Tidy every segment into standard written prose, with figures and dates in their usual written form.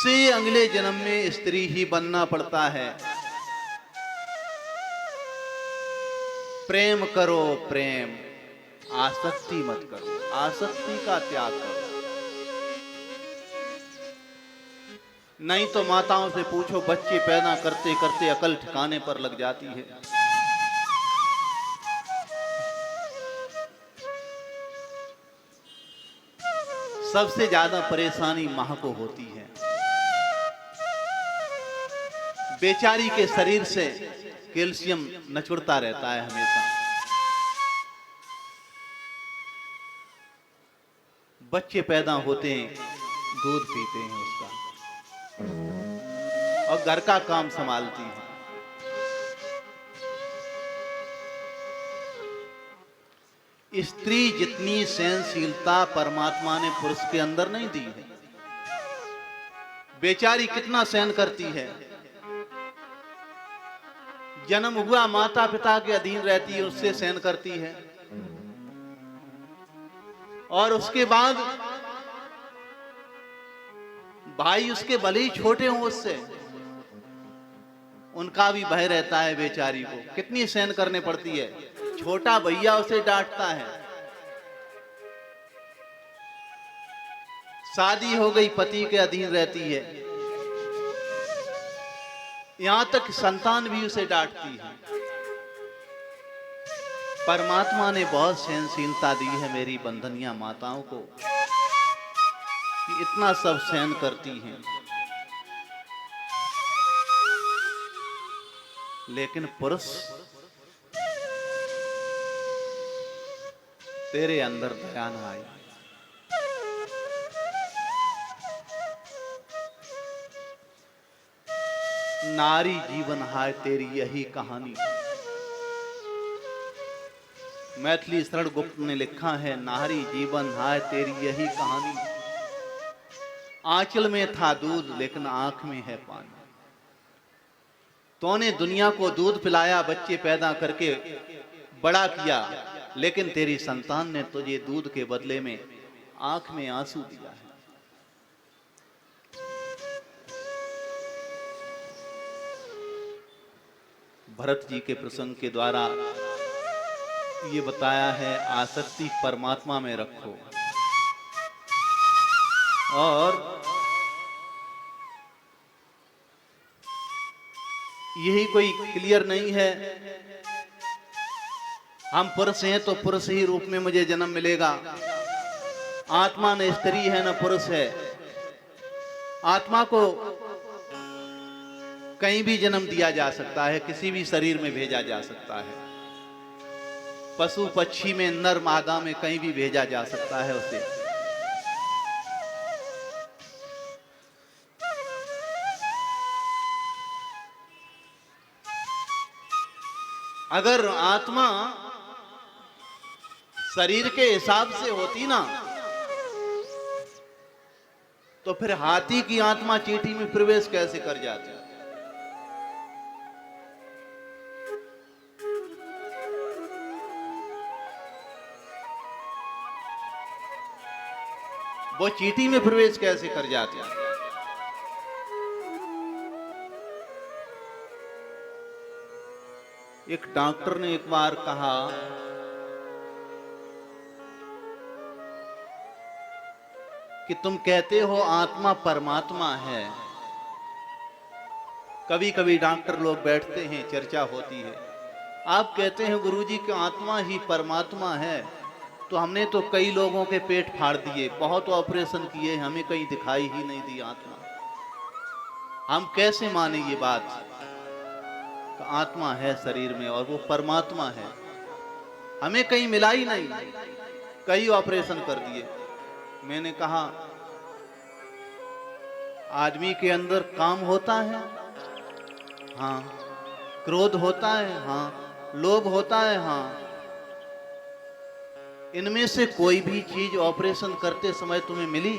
उसे अगले जन्म में स्त्री ही बनना पड़ता है। प्रेम करो प्रेम, आसक्ति मत करो, आसक्ति का त्याग करो। नहीं तो माताओं से पूछो, बच्चे पैदा करते करते अकल ठिकाने पर लग जाती है। सबसे ज्यादा परेशानी मां को होती है। बेचारी के शरीर से कैल्शियम नचुड़ता रहता है हमेशा। बच्चे पैदा होते हैं, दूध पीते हैं उसका और घर का काम संभालती है। स्त्री जितनी सहनशीलता परमात्मा ने पुरुष के अंदर नहीं दी है। बेचारी कितना सहन करती है। जन्म हुआ माता पिता के अधीन रहती है, उससे सहन करती है। और उसके बाद भाई उसके भले ही छोटे हों उससे, उनका भी भय रहता है बेचारी को। कितनी सहन करने पड़ती है। छोटा भैया उसे डांटता है। शादी हो गई, पति के अधीन रहती है। यहां तक संतान भी उसे डांटती है। परमात्मा ने बहुत सहनशीलता दी है मेरी बंधनिया माताओं को, कि इतना सब सहन करती हैं। लेकिन पुरुष, तेरे अंदर दया न आई। नारी जीवन हाय तेरी यही कहानी। मैथिली शरण गुप्त ने लिखा है, नारी जीवन हाय तेरी यही कहानी। आंचल में था दूध लेकिन आंख में है पानी। तूने दुनिया को दूध पिलाया, बच्चे पैदा करके बड़ा किया, लेकिन तेरी संतान ने तुझे दूध के बदले में आंख में आंसू दिया है। भरत जी के प्रसंग के द्वारा ये बताया है, आसक्ति परमात्मा में रखो। और यही कोई क्लियर नहीं है, हम पुरुष हैं तो पुरुष ही रूप में मुझे जन्म मिलेगा। आत्मा न स्त्री है न पुरुष है। आत्मा को कहीं भी जन्म दिया जा सकता है, किसी भी शरीर में भेजा जा सकता है। पशु पक्षी में, नर मादा में, कहीं भी भेजा जा सकता है उसे। अगर आत्मा शरीर के हिसाब से होती ना, तो फिर हाथी की आत्मा चींटी में प्रवेश कैसे कर जाती? वो चींटी में प्रवेश कैसे कर जाते हैं? एक डॉक्टर ने एक बार कहा, कि तुम कहते हो आत्मा परमात्मा है। कभी कभी डॉक्टर लोग बैठते हैं, चर्चा होती है। आप कहते हैं गुरुजी कि आत्मा ही परमात्मा है, तो हमने तो कई लोगों के पेट फाड़ दिए, बहुत ऑपरेशन किए, हमें कहीं दिखाई ही नहीं दी आत्मा। हम कैसे माने ये बात? तो आत्मा है शरीर में और वो परमात्मा है, हमें कहीं मिला ही नहीं, कई ऑपरेशन कर दिए। मैंने कहा, आदमी के अंदर काम होता है, हाँ। क्रोध होता है, हाँ। लोभ होता है, हाँ। इनमें से कोई भी चीज ऑपरेशन करते समय तुम्हें मिली?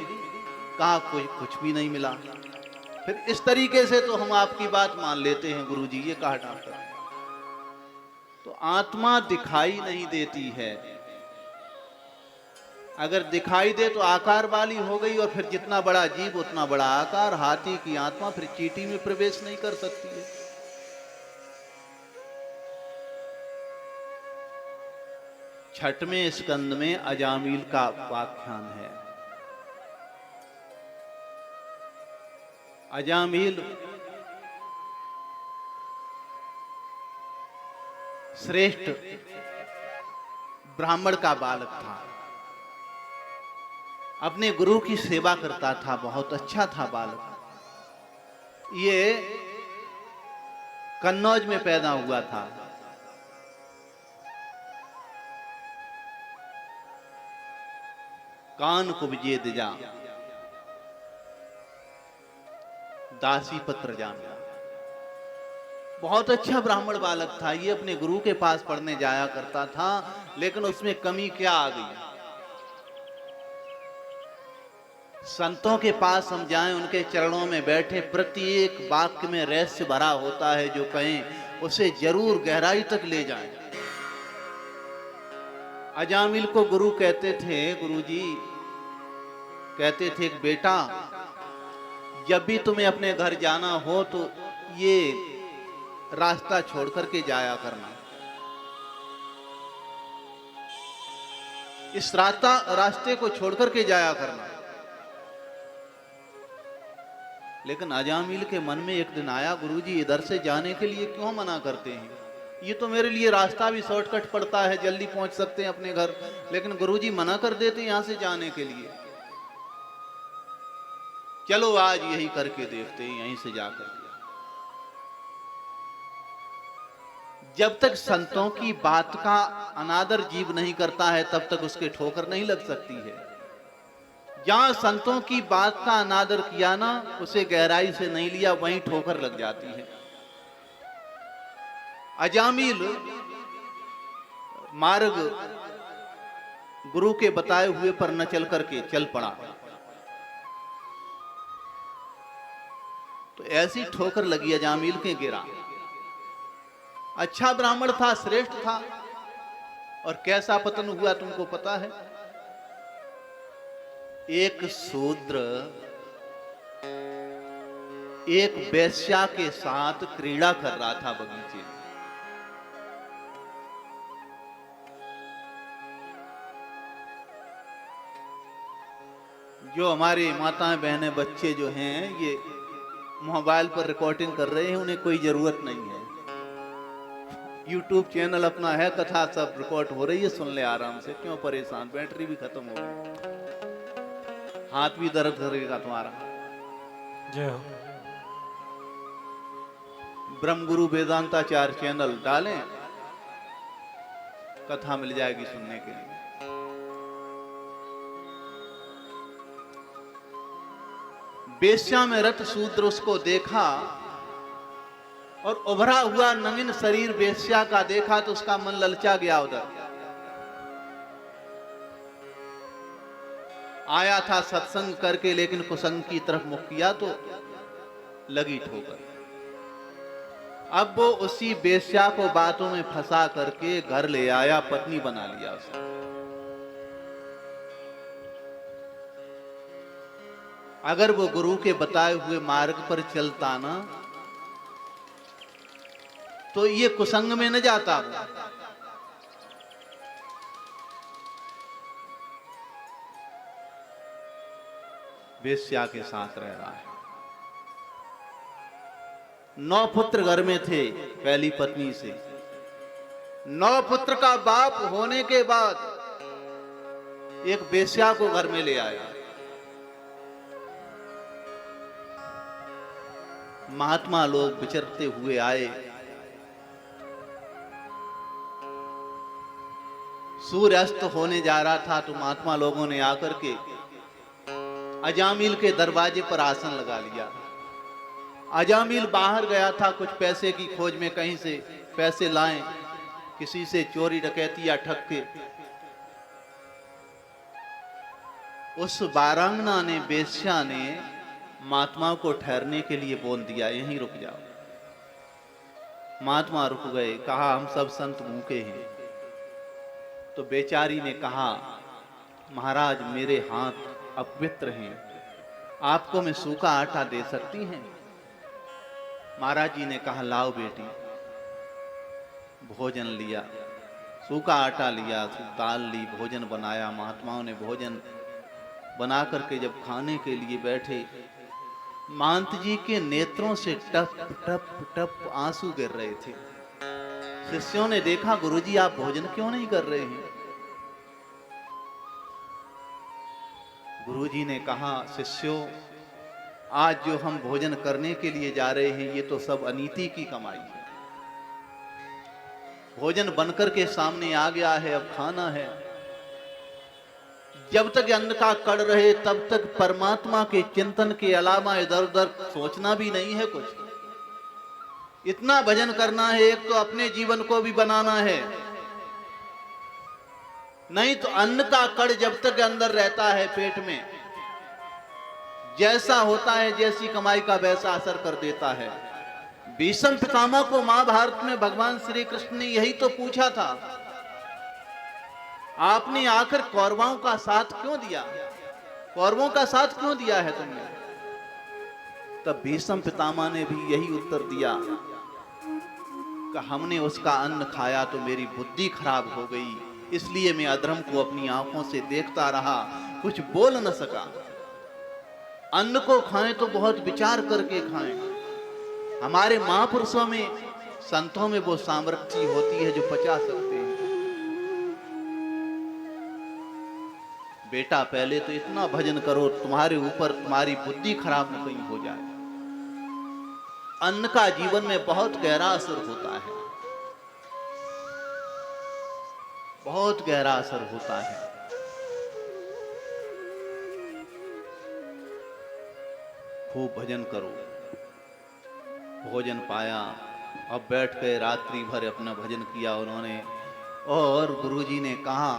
कहा कोई कुछ भी नहीं मिला। फिर इस तरीके से तो हम आपकी बात मान लेते हैं गुरुजी, ये कहा डॉक्टर। तो आत्मा दिखाई नहीं देती है, अगर दिखाई दे तो आकार वाली हो गई, और फिर जितना बड़ा जीव उतना बड़ा आकार। हाथी की आत्मा फिर चींटी में प्रवेश नहीं कर सकती है। छठवें स्कंद में अजामिल का व्याख्यान है। अजामिल श्रेष्ठ ब्राह्मण का बालक था, अपने गुरु की सेवा करता था, बहुत अच्छा था बालक। ये कन्नौज में पैदा हुआ था। कान कुब्जे दिजा दासी पत्र जामिया। बहुत अच्छा ब्राह्मण बालक था। ये अपने गुरु के पास पढ़ने जाया करता था, लेकिन उसमें कमी क्या आ गई? संतों के पास हम जाएं, उनके चरणों में बैठे, प्रत्येक वाक्य में रहस्य भरा होता है। जो कहें उसे जरूर गहराई तक ले जाएं। अजामिल को गुरु कहते थे, गुरुजी कहते थे, बेटा जब भी तुम्हें अपने घर जाना हो तो ये रास्ता छोड़ करके जाया करना। इस रास्ते को छोड़ करके जाया करना। लेकिन अजामिल के मन में एक दिन आया, गुरुजी इधर से जाने के लिए क्यों मना करते हैं? ये तो मेरे लिए रास्ता भी शॉर्टकट पड़ता है, जल्दी पहुंच सकते हैं अपने घर, लेकिन गुरुजी मना कर देते यहां से जाने के लिए। चलो आज यही करके देखते हैं, यहीं से जाकर। जब तक संतों की बात का अनादर जीव नहीं करता है, तब तक उसके ठोकर नहीं लग सकती है। जहां संतों की बात का अनादर किया ना, उसे गहराई से नहीं लिया, वहीं ठोकर लग जाती है। अजामिल मार्ग गुरु के बताए हुए पर न चल करके चल पड़ा, तो ऐसी ठोकर लगी, अजामिल के गिरा। अच्छा ब्राह्मण था, श्रेष्ठ था, और कैसा पतन हुआ तुमको पता है? एक शूद्र एक वेश्या के साथ क्रीड़ा कर रहा था बगीचे में। जो हमारे माताएं बहनें बच्चे जो हैं, ये मोबाइल पर रिकॉर्डिंग कर रहे हैं, उन्हें कोई जरूरत नहीं है। YouTube चैनल अपना है, कथा सब रिकॉर्ड हो रही है, सुन ले आराम से। क्यों परेशान? बैटरी भी खत्म हो गई, हाथ भी दर्द करेगा तुम्हारा। जय हो। ब्रह्मगुरु वेदांताचार्य चैनल डालें, कथा मिल जाएगी सुनने के लिए। वेश्या में रत शूद्र उसको देखा, और उभरा हुआ नवीन शरीर वेश्या का देखा तो उसका मन ललचा गया। उधर आया था सत्संग करके, लेकिन कुसंग की तरफ मुख किया तो लगी ठोकर। अब वो उसी वेश्या को बातों में फंसा करके घर ले आया, पत्नी बना लिया उसे। अगर वो गुरु के बताए हुए मार्ग पर चलता ना, तो ये कुसंग में न जाता। वेश्या के साथ रह रहा है। 9 पुत्र घर में थे पहली पत्नी से। 9 पुत्र का बाप होने के बाद एक वेश्या को घर में ले आया। महात्मा लोग विचरते हुए आए। सूर्य अस्त होने जा रहा था तो महात्मा लोगों ने आकर के अजामिल के दरवाजे पर आसन लगा लिया। अजामिल बाहर गया था कुछ पैसे की खोज में, कहीं से पैसे लाएं, किसी से चोरी डकैती या ठग के। उस बारांगना ने, वेश्या ने महात्मा को ठहरने के लिए बोल दिया, यहीं रुक जाओ। महात्मा रुक गए। कहा हम सब संत भूखे हैं। तो बेचारी ने कहा, महाराज मेरे हाथ अपवित्र हैं, आपको मैं सूखा आटा दे सकती हैं? महाराज जी ने कहा लाओ बेटी। भोजन लिया, सूखा आटा लिया, दाल ली, भोजन बनाया। महात्माओं ने भोजन बना करके जब खाने के लिए बैठे, महंत जी के नेत्रों से टप टप टप आंसू गिर रहे थे। शिष्यों ने देखा गुरुजी आप भोजन क्यों नहीं कर रहे हैं? गुरुजी ने कहा शिष्यों, आज जो हम भोजन करने के लिए जा रहे हैं ये तो सब अनीति की कमाई है। भोजन बनकर के सामने आ गया है, अब खाना है। जब तक अन्न का कड़ रहे तब तक परमात्मा के चिंतन के अलावा इधर उधर सोचना भी नहीं है कुछ। इतना भजन करना है, एक तो अपने जीवन को भी बनाना है, नहीं तो अन्न का कड़ जब तक अंदर रहता है पेट में, जैसा होता है जैसी कमाई का वैसा असर कर देता है। भीष्म पितामह को महाभारत में भगवान श्री कृष्ण ने यही तो पूछा था, आपने आखिर कौरवों का साथ क्यों दिया? कौरवों का साथ क्यों दिया है तुमने? तब भीष्म पितामह ने भी यही उत्तर दिया कि हमने उसका अन्न खाया तो मेरी बुद्धि खराब हो गई, इसलिए मैं अधर्म को अपनी आंखों से देखता रहा, कुछ बोल न सका। अन्न को खाएं तो बहुत विचार करके खाएं। हमारे महापुरुषों में, संतों में वो सामर्थ्य होती है जो पचा सकते हैं। बेटा पहले तो इतना भजन करो तुम्हारे ऊपर तुम्हारी बुद्धि खराब न कहीं हो जाए। अन्न का जीवन में बहुत गहरा असर होता है, बहुत गहरा असर होता है। खूब भजन करो। भोजन पाया, अब बैठ गए, रात्रि भर अपना भजन किया उन्होंने। और गुरुजी ने कहा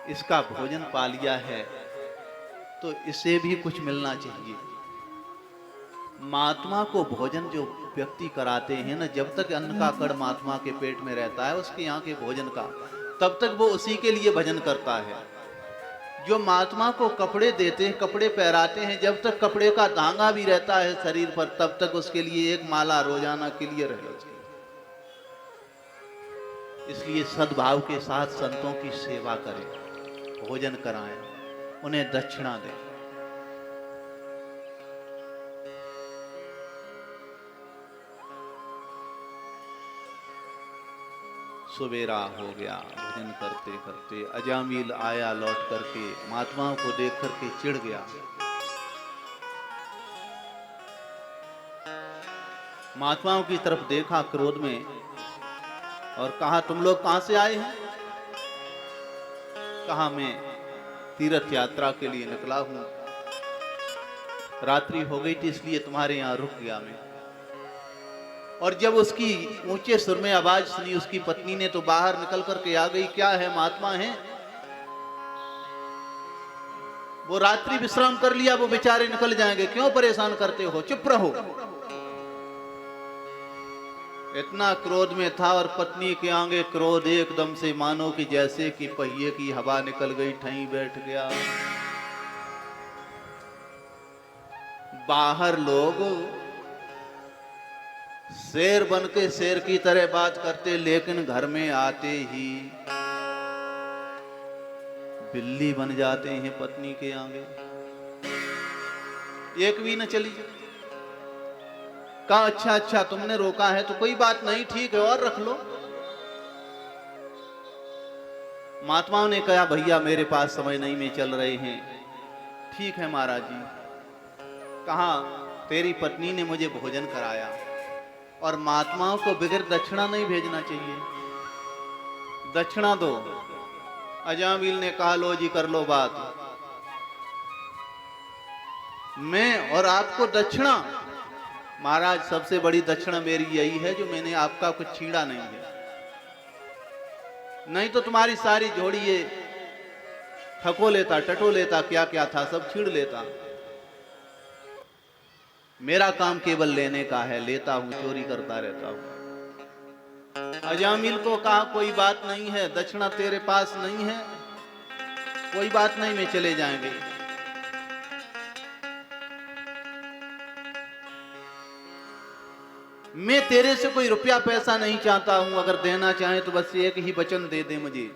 इसका भोजन पा लिया है तो इसे भी कुछ मिलना चाहिए। महात्मा को भोजन जो व्यक्ति कराते हैं ना, जब तक अन्न का कड़ महात्मा के पेट में रहता है उसके यहाँ के भोजन का, तब तक वो उसी के लिए भजन करता है। जो महात्मा को कपड़े देते हैं, कपड़े पहराते हैं, जब तक कपड़े का धागा भी रहता है शरीर पर तब तक उसके लिए एक माला रोजाना क्लियर रहना चाहिए। इसलिए सद्भाव के साथ संतों की सेवा करें, भोजन कराएं, उन्हें दक्षिणा दें। सवेरा हो गया, भजन करते करते अजामिल आया लौट करके, महात्माओं को देख करके चिढ़ गया। महात्माओं की तरफ देखा क्रोध में और कहा तुम लोग कहां से आए हैं? कहा मैं तीर्थ यात्रा के लिए निकला हूं, रात्रि हो गई थी इसलिए तुम्हारे यहां रुक गया मैं। और जब उसकी ऊंचे सुर में आवाज सुनी उसकी पत्नी ने तो बाहर निकल करके आ गई। क्या है, महात्मा है? वो रात्रि विश्राम कर लिया, वो बेचारे निकल जाएंगे, क्यों परेशान करते हो, चुप रहो। इतना क्रोध में था और पत्नी के आगे क्रोध एकदम से मानो कि जैसे कि पहिए की हवा निकल गई, ठहीं बैठ गया। बाहर लोग शेर बन के शेर की तरह बात करते, लेकिन घर में आते ही बिल्ली बन जाते हैं पत्नी के आगे। एक भी न चली। कहा अच्छा अच्छा तुमने रोका है तो कोई बात नहीं, ठीक है और रख लो। महात्माओं ने कहा भैया मेरे पास समय नहीं में चल रहे हैं। ठीक है महाराज जी। कहा तेरी पत्नी ने मुझे भोजन कराया और महात्माओं को बगैर दक्षिणा नहीं भेजना चाहिए, दक्षिणा दो। अजामिल ने कहा लो जी कर लो बात, मैं और आपको दक्षिणा। महाराज सबसे बड़ी दक्षिणा मेरी यही है जो मैंने आपका कुछ छीड़ा नहीं है, नहीं तो तुम्हारी सारी जोड़ी ये ठको लेता, टटो लेता, क्या क्या था सब छीड़ लेता। मेरा काम केवल लेने का है, लेता हूं, चोरी करता रहता हूं। अजामिल को कहा कोई बात नहीं है, दक्षिणा तेरे पास नहीं है कोई बात नहीं, मैं चले जाएंगे। मैं तेरे से कोई रुपया पैसा नहीं चाहता हूं, अगर देना चाहे तो बस एक ही वचन दे दे मुझे।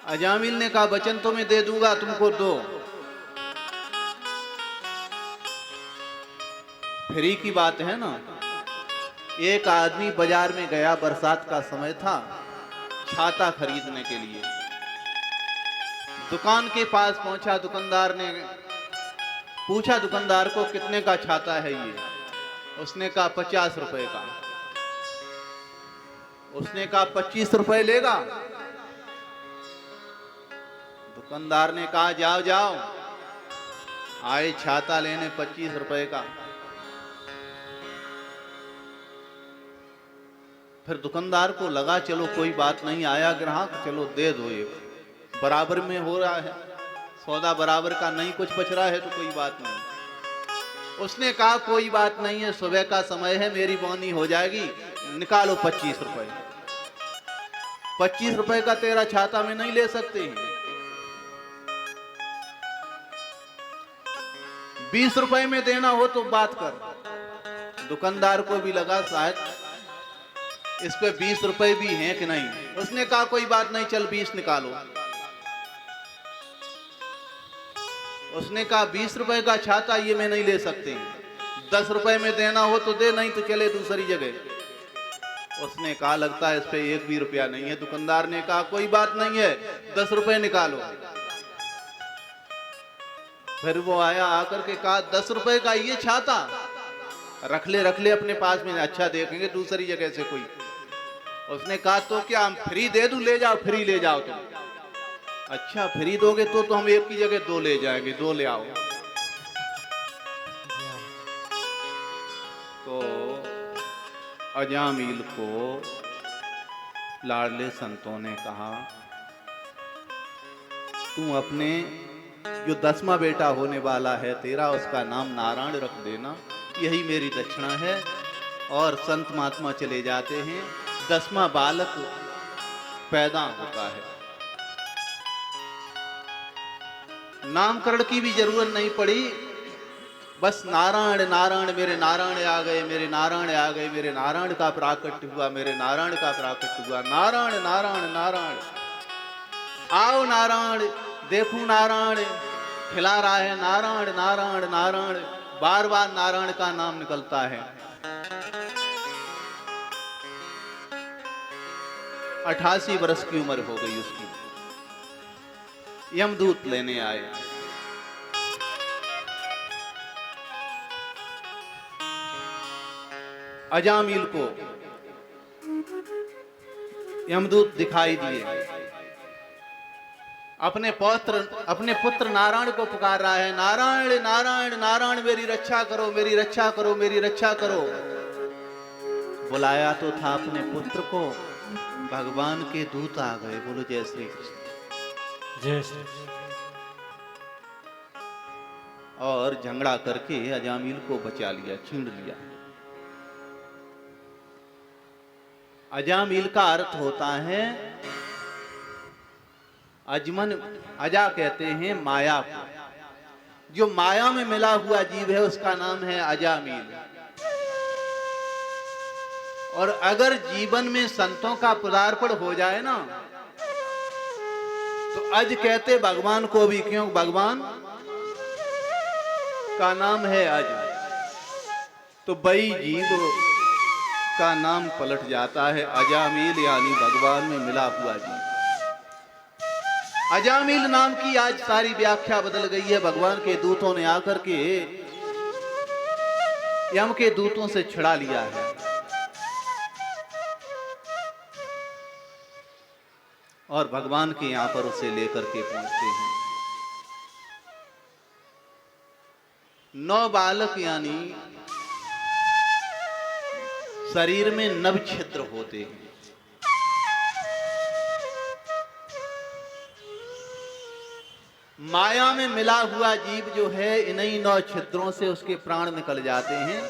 अजामिल ने कहा वचन तो मैं दे दूंगा तुमको, दो। फ्री की बात है ना। एक आदमी बाजार में गया, बरसात का समय था, छाता खरीदने के लिए। दुकान के पास पहुंचा, दुकानदार ने पूछा दुकानदार को कितने का छाता है ये? उसने कहा 50 रुपए का। उसने कहा 25 रुपए लेगा? दुकानदार ने कहा जाओ जाओ। आए छाता लेने 25 रुपए का। फिर दुकानदार को लगा चलो कोई बात नहीं, आया ग्राहक, चलो दे दो, एक बराबर में हो रहा है सौदा, बराबर का नहीं कुछ बच रहा है तो कोई बात नहीं। उसने कहा कोई बात नहीं है, सुबह का समय है, मेरी बोनी हो जाएगी, निकालो 25 रुपए। 25 रुपए का तेरा छाता में नहीं ले सकते हैं। 20 रुपए में देना हो तो बात कर। दुकानदार को भी लगा शायद इस पे 20 रुपए भी हैं कि नहीं। उसने कहा कोई बात नहीं, चल 20 निकालो। उसने कहा 20 रुपए का छाता ये मैं नहीं ले सकते, 10 रुपए में देना हो तो दे, नहीं तो चले दूसरी जगह। उसने कहा लगता है इस पे एक भी रुपया नहीं है। दुकानदार ने कहा कोई बात नहीं है, 10 रुपए निकालो। फिर वो आया, आकर के कहा 10 रुपए का ये छाता? रख ले अपने पास में, अच्छा देखेंगे दूसरी जगह से कोई। उसने कहा तो क्या हम फ्री दे दूं? ले जाओ, फ्री ले जाओ तुम। अच्छा फ्री दोगे तो हम एक की जगह दो ले जाएंगे, दो ले आओ। तो अजामिल को लाडले संतों ने कहा तू अपने जो 10वां बेटा होने वाला है तेरा, उसका नाम नारायण रख देना, यही मेरी दक्षिणा है। और संत महात्मा चले जाते हैं, 10वां बालक पैदा होता है। नामकरण की भी जरूरत नहीं पड़ी, बस नारायण नारायण, मेरे नारायण आ गए, मेरे नारायण आ गए, मेरे नारायण का प्राकट्य हुआ, मेरे नारायण का प्राकट्य हुआ। नारायण नारायण नारायण, आओ नारायण, देखो नारायण खिला रहा है, नारायण नारायण नारायण, बार बार नारायण का नाम निकलता है। 88 वर्ष की उम्र हो गई उसकी। यमदूत लेने आए। अजामिल को यमदूत दिखाई दिए। अपने पुत्र नारायण को पुकार रहा है, नारायण नारायण नारायण, मेरी रक्षा करो, मेरी रक्षा करो, मेरी रक्षा करो। बुलाया तो था अपने पुत्र को, भगवान के दूत आ गए। बोलो जय श्री कृष्ण। जय श्री। और झगड़ा करके अजामिल को बचा लिया, छीन लिया। अजामिल का अर्थ होता है अजमन, अजा कहते हैं माया को। जो माया में मिला हुआ जीव है उसका नाम है अजामिल। और अगर जीवन में संतों का पदार्पण हो जाए ना तो अज कहते भगवान को भी, क्यों? भगवान का नाम है अज। तो बई जीव का नाम पलट जाता है अजामिल, यानी भगवान में मिला हुआ जीव। अजामिल नाम की आज सारी व्याख्या बदल गई है। भगवान के दूतों ने आकर के यम के दूतों से छुड़ा लिया है। और भगवान के यहां पर उसे लेकर के पहुंचते हैं। 9 बालक यानी शरीर में 9 छिद्र होते हैं। माया में मिला हुआ जीव जो है, इन्हीं 9 छिद्रों से उसके प्राण निकल जाते हैं।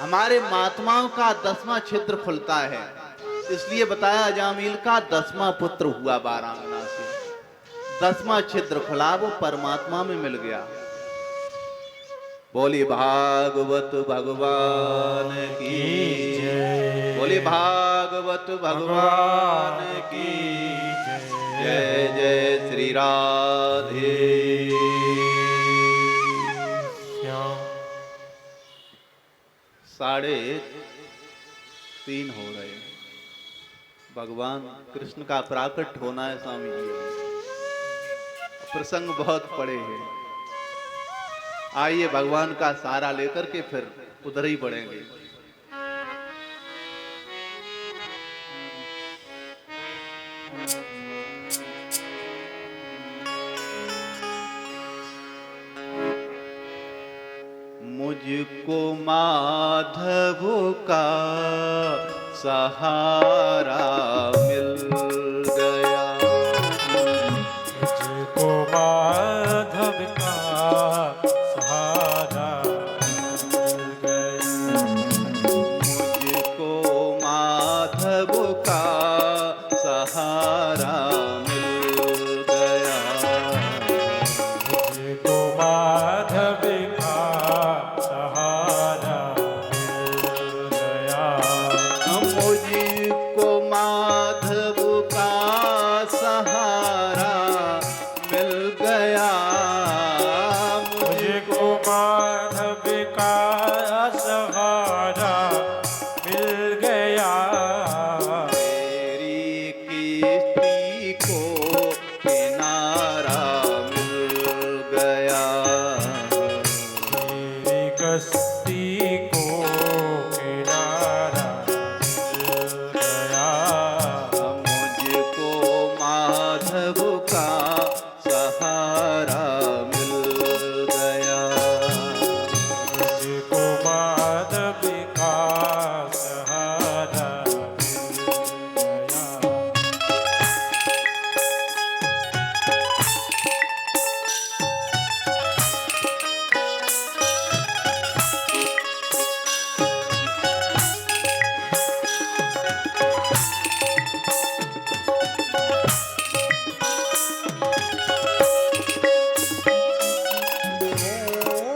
हमारे महात्माओं का 10वां छिद्र खुलता है। इसलिए बताया जामिल का 10वां पुत्र हुआ बारांगना से, 10वां छिद्र खुला, वो परमात्मा में मिल गया। बोली भागवत भगवान की जय, बोली भागवत भगवान की जय। जय श्री राधे श्याम। 3:30 हो रहे हैं। भगवान कृष्ण का प्राकट होना है स्वामी जी। प्रसंग बहुत पड़े हैं। आइए भगवान का सहारा लेकर के फिर उधर ही बढ़ेंगे। मुझको माधव का सहारा मिल गया, मुझको माधव का सहारा मिल गया, मुझको माधव का सहारा मिल गया, मुझको माधव का सहारा मिल गया, मुझको माधव का सहारा मिल गया, मुझको माधव का सहारा मिल गया, मेरी किस्ती को किनारा मिल गया, मेरी कश्ती को किनारा मिल गया, मुझको माधव का सहारा मिल गया। मुझको माधव का सहारा मिल गया।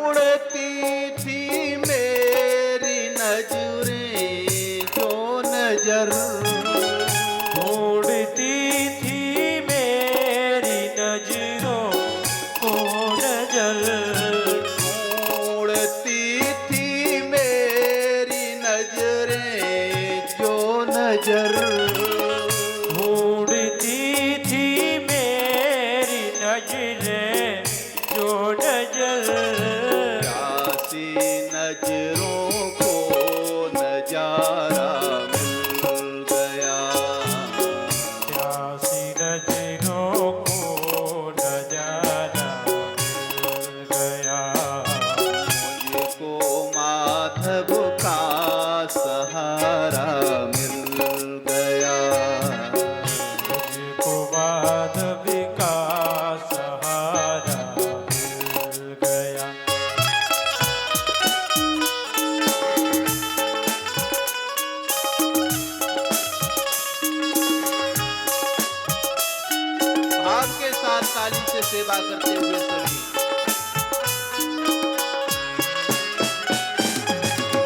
उड़ती थी मेरी नजरें जो नजर, उड़ती थी मेरी नजरों को नजर, उड़ती थी मेरी नजरें जो नजर, उड़ती थी मेरी नजरें जो नजर, प्यासी नजरों को नजारा मिल गया, प्यासी नजरों को नजारा मिल गया, मुझको माधव का सहारा मिल गया, मुझको माधव का सहारा मिल गया। भाव के साथ ताली से सेवा करते हुए सभी।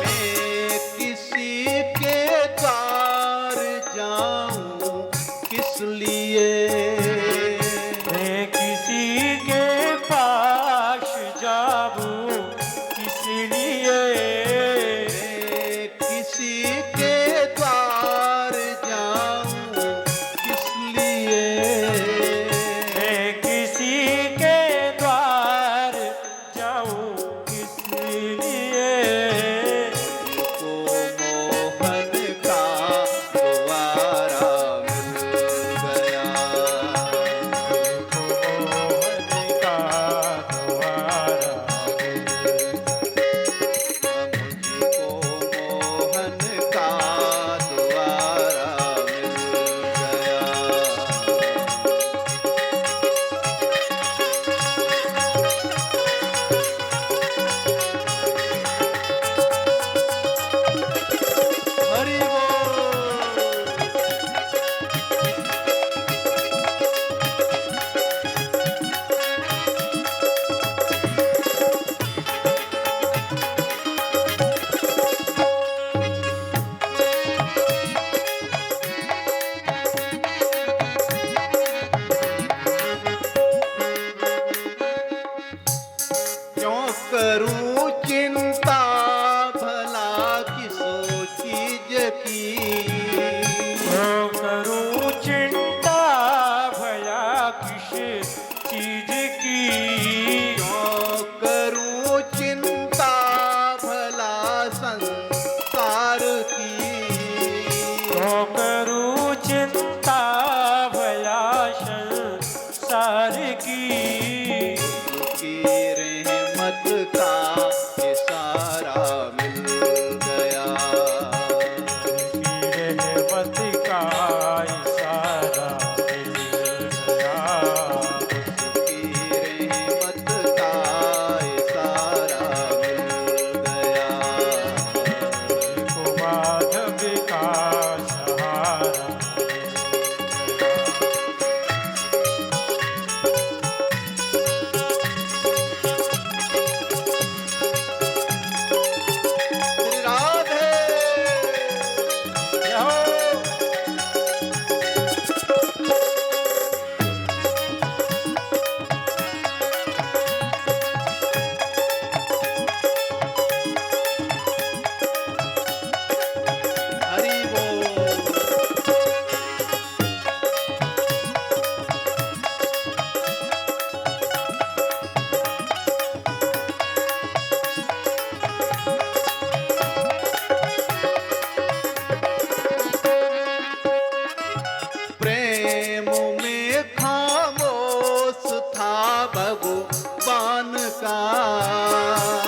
मैं किसी के द्वार जाऊं किस लिए, मैं किसी के पास जाऊं किस लिए, मैं किसी के द्वार जाऊं किस लिए, मैं किसी के द्वार करूं चिंता भला किसो चीज की, क्यों करूं चिंता भला किस चीज की, क्यों करूं चिंता भला संसार की, क्यों करूं चिंता भला संसार की, की रहमत का इशारा मिल गया, की रहमत का इशारा मिल गया, की रहमत का इशारा मिल गया, को माधव का सहारा मिल गया। श्री राधे। जय हो। हरि बोल। प्रेम में खामोश था भगवान का,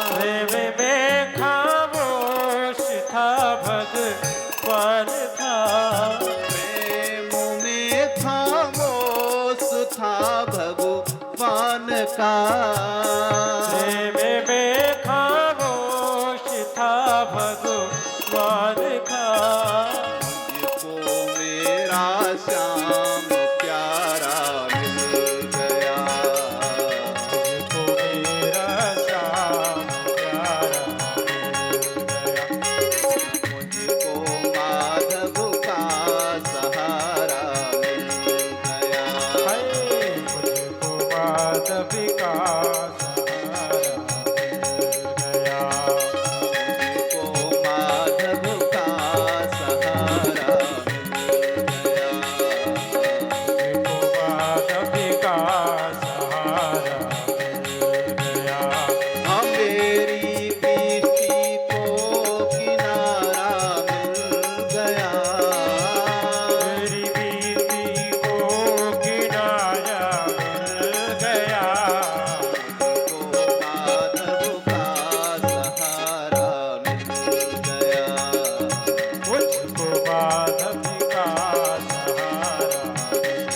प्रेम में खामोश था भगवान का, प्रेम में खामोश था भगवान का, प्रेम में खामोश था भगवान का, मुझको मेरा श्याम प्यारा मिल गया, मुझको मेरा श्याम प्यारा मिल गया, मुझको माधव का सहारा मिल गया, हाय मुझको माधव का सहारा मिल गया, मुझको माधव का सहारा मिल गया, मुझको माधव का सहारा मिल गया, मेरी दृष्टि को किनारा मिल गया, मेरी बीवी को किनारा मिल गया, मुझको माधव का सहारा मिल गया, मुझको माधव का सहारा मिल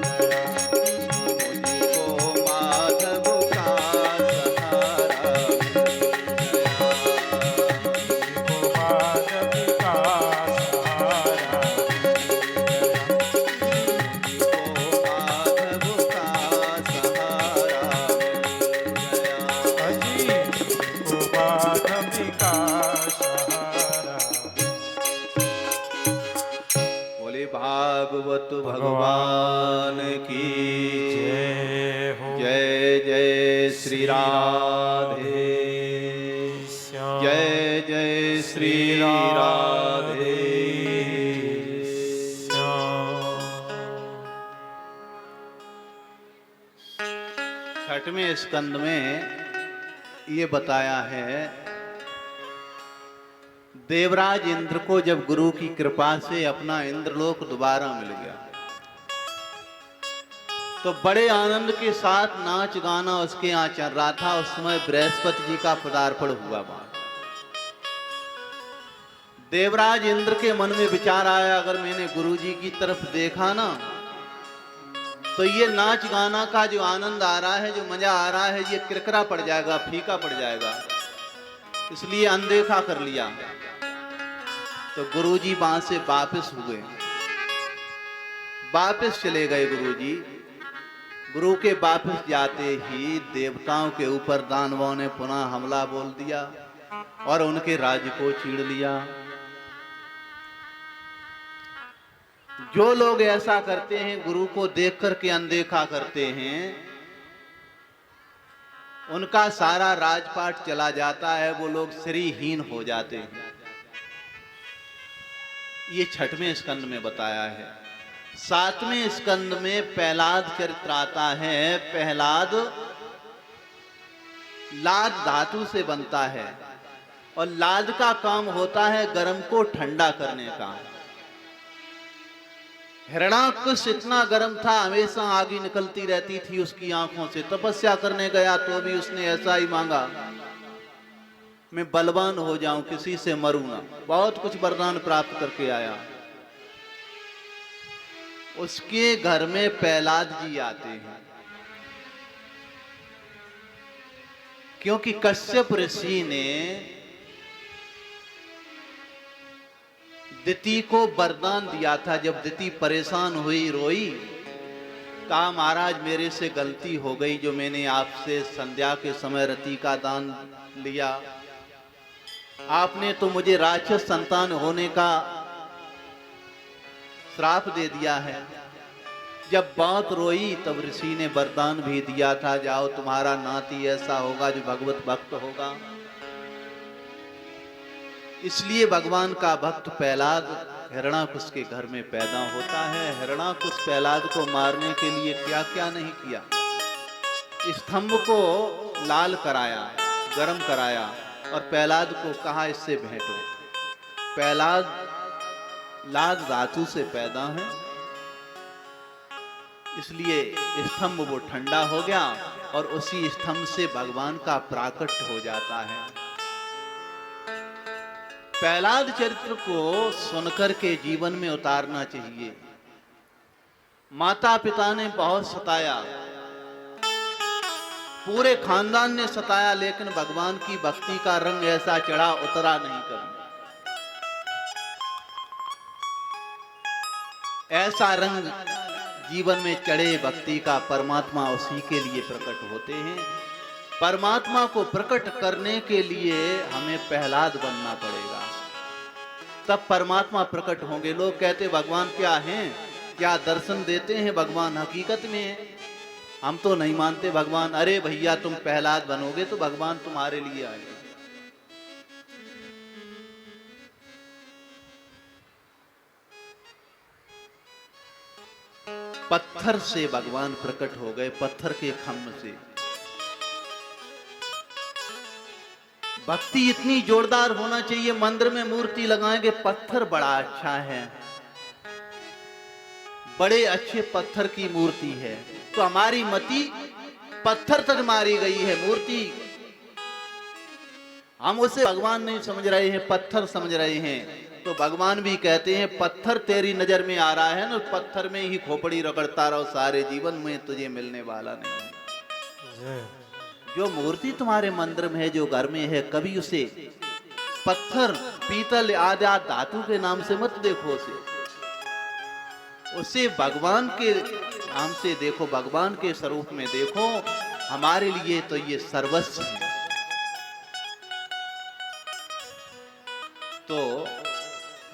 गया, मुझको माधव का सहारा मिल मुझको माधव का सहारा गया, मुझको माधव का सहारा बोले भागवत भगवान की जय हो जय जय श्री राधे, श्याम जय जय श्री राधे। छठवें स्कंद में ये बताया है, देवराज इंद्र को जब गुरु की कृपा से अपना इंद्रलोक दोबारा मिल गया तो बड़े आनंद के साथ नाच गाना उसके यहाँ चल रहा था। उस समय बृहस्पति जी का पदार्पण हुआ वहां। देवराज इंद्र के मन में विचार आया, अगर मैंने गुरु जी की तरफ देखा ना तो ये नाच गाना का जो आनंद आ रहा है, जो मजा आ रहा है, ये किरकिरा पड़ जाएगा, फीका पड़ जाएगा, इसलिए अनदेखा कर लिया। तो गुरुजी वहां से वापस हुए, वापस चले गए गुरुजी। गुरु के वापस जाते ही देवताओं के ऊपर दानवों ने पुनः हमला बोल दिया और उनके राज्य को छीन लिया। जो लोग ऐसा करते हैं, गुरु को देख करके अनदेखा करते हैं, उनका सारा राजपाट चला जाता है, वो लोग श्रीहीन हो जाते हैं। ये 6वें स्कंद में बताया है। 7वें स्कंद में प्रहलाद चरित्र आता है। प्रहलाद लाद धातु से बनता है और लाद का काम होता है गर्म को ठंडा करने का। हिरण्याकश इतना गर्म था, हमेशा आगी निकलती रहती थी उसकी आंखों से। तपस्या करने गया तो भी उसने ऐसा ही मांगा, मैं बलवान हो जाऊं, किसी से मरूं ना। बहुत कुछ वरदान प्राप्त करके आया। उसके घर में प्रहलाद जी आते हैं, क्योंकि कश्यप ऋषि ने दिति को वरदान दिया था। जब दिति परेशान हुई, रोई, कहा महाराज मेरे से गलती हो गई, जो मैंने आपसे संध्या के समय रति का दान लिया। आपने तो मुझे राक्षस संतान होने का श्राप दे दिया है। जब बात रोई तब ऋषि ने वरदान भी दिया था, जाओ तुम्हारा नाती ऐसा होगा जो भगवत भक्त होगा। इसलिए भगवान का भक्त प्रहलाद हिरण्याकुश के घर में पैदा होता है। हिरण्याकुश प्रहलाद को मारने के लिए क्या क्या नहीं किया। स्तंभ को लाल कराया, गर्म कराया और प्रहलाद को कहा इससे भेंटो। प्रहलाद लाद धातु से पैदा है, इसलिए स्तंभ वो ठंडा हो गया और उसी स्तंभ से भगवान का प्राकट हो जाता है। प्रहलाद चरित्र को सुनकर के जीवन में उतारना चाहिए। माता पिता ने बहुत सताया, पूरे खानदान ने सताया, लेकिन भगवान की भक्ति का रंग ऐसा चढ़ा, उतरा नहीं कभी। ऐसा रंग जीवन में चढ़े भक्ति का, परमात्मा उसी के लिए प्रकट होते हैं। परमात्मा को प्रकट करने के लिए हमें प्रहलाद बनना पड़ेगा, तब परमात्मा प्रकट होंगे। लोग कहते भगवान क्या हैं, क्या दर्शन देते हैं, भगवान हकीकत में है, हम तो नहीं मानते भगवान। अरे भैया तुम प्रहलाद बनोगे तो भगवान तुम्हारे लिए आएगा। पत्थर से भगवान प्रकट हो गए, पत्थर के खम्भ से। भक्ति इतनी जोरदार होना चाहिए। मंदिर में मूर्ति लगाएंगे, पत्थर बड़ा अच्छा है, बड़े अच्छे पत्थर की मूर्ति है, तो हमारी मति पत्थर तक मारी गई है। मूर्ति हम उसे भगवान नहीं समझ रहे हैं, पत्थर समझ रहे हैं। तो भगवान भी कहते हैं पत्थर तेरी नजर में आ रहा है ना, पत्थर में ही खोपड़ी रगड़ता रहो, सारे जीवन में तुझे मिलने वाला नहीं है। जो मूर्ति तुम्हारे मंदिर में है, जो घर में है, कभी उसे पत्थर, पीतल आदि धातु के नाम से मत देखो। उसे भगवान के नाम से देखो, भगवान के स्वरूप में देखो। हमारे लिए तो ये सर्वस्व है। तो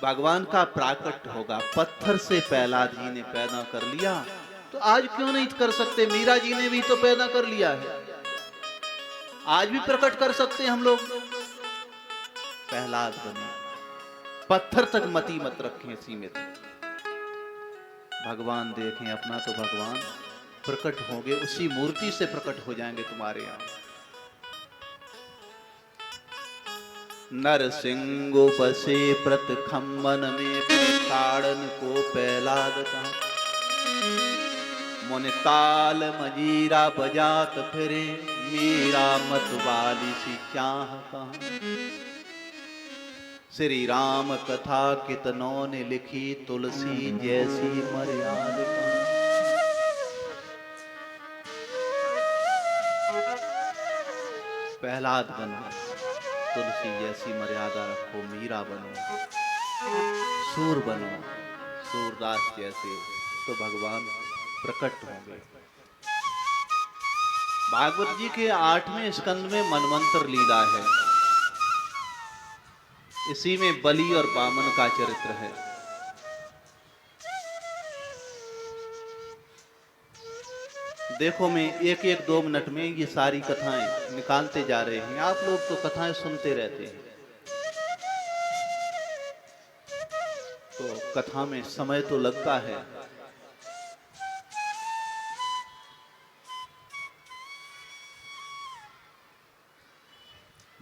भगवान का प्राकट होगा। पत्थर से प्रहलाद जी ने पैदा कर लिया, तो आज क्यों नहीं कर सकते? मीरा जी ने भी तो पैदा कर लिया है, आज भी प्रकट कर सकते हैं हम लोग। प्रहलाद बने, पत्थर तक मति मत रखें सीमित। भगवान देखें अपना, तो भगवान प्रकट होंगे, उसी मूर्ति से प्रकट हो जाएंगे तुम्हारे यहां। नरसिंह बसे प्रत खम्मन में, ताड़न को प्रहलाद कहा। मुनि ताल मजीरा बजात फिरे, मीरा मत वाली सी चाह कहा। श्री राम कथा कितनों ने लिखी, तुलसी जैसी मर्याद कहा। प्रहलाद बनो, तुलसी जैसी मर्यादा रखो, मीरा बनो, सूर बनो, सूरदास जैसे, तो भगवान प्रकट होंगे। भागवत जी के 8वें स्कंद में मनवंतर लीला है। इसी में बलि और वामन का चरित्र है। देखो मैं एक एक 2 मिनट में ये सारी कथाएं निकालते जा रहे हैं, आप लोग तो कथाएं सुनते रहते हैं, तो कथा में समय तो लगता है।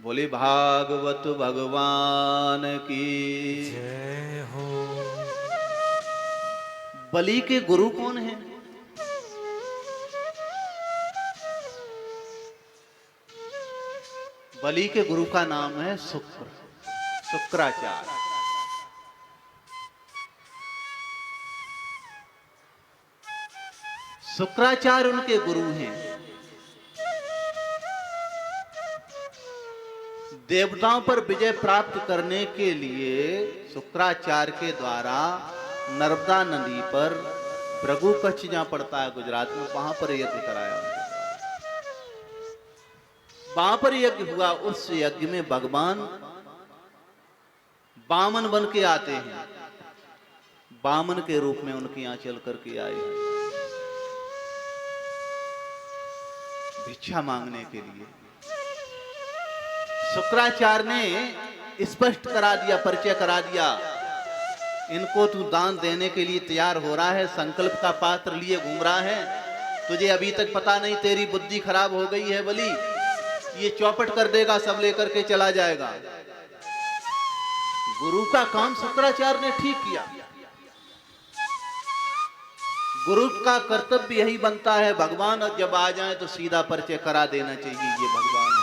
बोले भागवत भगवान की। जय हो। बलि के गुरु कौन हैं? बलि के गुरु का नाम है शुक्र, शुक्राचार्य। शुक्राचार्य उनके गुरु हैं। देवताओं पर विजय प्राप्त करने के लिए शुक्राचार्य के द्वारा नर्मदा नदी पर भृगु कच्छ जहां पड़ता है गुजरात में, वहां पर यज्ञ कराया। वहां पर यज्ञ हुआ। उस यज्ञ में भगवान बामन बन के आते हैं, बामन के रूप में उनके यहां चल करके आए हैं भिक्षा मांगने के लिए। शुक्राचार्य ने स्पष्ट करा दिया, परिचय करा दिया, इनको तू दान देने के लिए तैयार हो रहा है, संकल्प का पात्र लिए घूम रहा है, तुझे अभी तक पता नहीं, तेरी बुद्धि खराब हो गई है बलि, ये चौपट कर देगा, सब लेकर के चला जाएगा। गुरु का काम शुक्राचार्य ने ठीक किया। गुरु का कर्तव्य यही बनता है, भगवान जब आ जाए तो सीधा परिचय करा देना चाहिए, ये भगवान है।